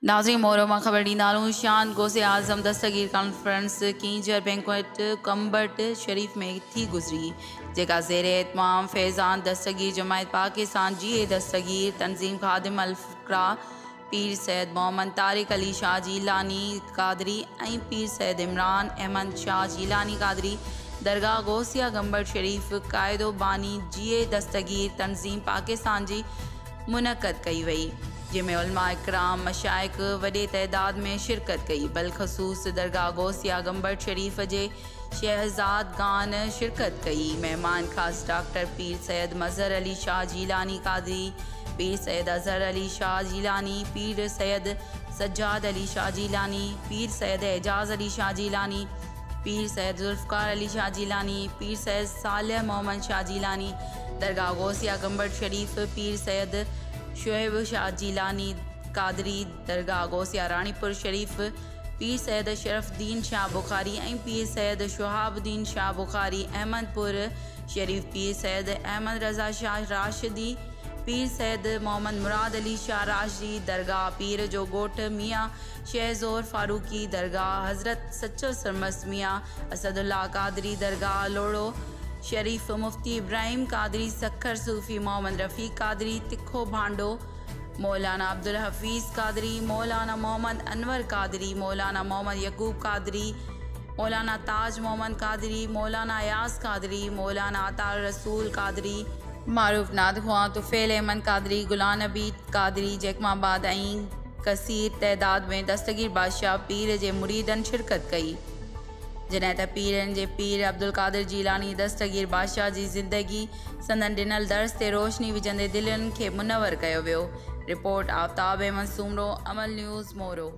नाज़रीन मोहरो मां ख़बर ॾींदारूं। शान गौसे आज़म दस्तगीर कॉन्फ्रेंस किंजर बैंक्वेट कंबट शरीफ में थी गुज़री, जेका ज़ेरे एहतमाम फैज़ान दस्तगीर जमायत पाकिस्तान जी दस्तगीर तंज़ीम खादिम अल-फ़ुक़रा पीर सैयद मोहम्मद तारिक अली शाह जीलानी कादरी ऐं पीर सैयद इमरान अहमद शाह जीलानी कादरी दरगाह गौसिया गंबट शरीफ क़ाइदो बानी जी दस्तगीर तंज़ीम पाकिस्तान जी मुनक़द कई वई, जंहिंमें उलमा इकराम मशाइख वॾे तइदाद में शिरकत कई। बलख़सूस दरगाह गौसिया गंबट शरीफ जे शहज़ादगान शिरकत कई। मेहमान ख़ास डॉक्टर पीर सैयद मज़हर अली शाह जीलानी कादरी, पीर सैयद अज़हर अली शाह जीलानी, पीर सैयद सज्जाद अली शाह जीलानी, पीर सैयद एजाज़ अली शाह जीलानी, पीर सैयद ज़ुल्फ़िकार अली शाह जीलानी, पीर सैयद सालिह मोहम्मद शाह जीलानी, दरगाह गौसिया गंबट शरीफ पीर सैयद शुएब शाह जीलानी कादरी, दरगाह गौसिया रानीपुर शरीफ पीर सैयद शरफ़ुद्दीन शाह बुखारी ऐं पीर सैयद शुहाबुद्दीन शाह बुखारी, अहमदपुर शरीफ पीर सैयद अहमद रज़ा शाह राशिदी, पीर सैयद मोहम्मद मुराद अली शाह राशिदी, दरगाह पीर जो ॻोठ मियाँ शहज़ोर फारूकी, दरगाह हज़रत सच्चो सरमस्त मियाँ असदुल्ला कादरी, दरगाह लोड़ो शरीफ मुफ्ती इब्राहिम कादरी, सखर सूफ़ी मोहम्मद रफ़ीक कादरी, तिखो भांडो मौलाना अब्दुल हफीज़ कादरी, मौलाना मोहम्मद अनवर कादरी, मौलाना मोहम्मद यकूब कादरी, मौलाना ताज मोहम्मद कादरी, मौलाना यास कादरी, मौलाना अतार रसूल कादरी, मारूफ नादख्वा तुफ़ैल अहमद कादरी, गुलाम नबी कादरी जैकमाबाद ऐं कसीर तइदाद में दस्तगीर बादशाह पीर जे मुरीदनि शिरकत कई। जॾहिं त पीरनि जे पीर अब्दुल कादिर जीलानी दस्तगीर बादशाह जी ज़िंदगी संदन ॾिनल दर्स ते रोशनी विझंदे दिलनि खे मुनवर कयो वियो। रिपोर्ट आफ्ताब अहमद सूमरो, अमल न्यूज़ मोरो।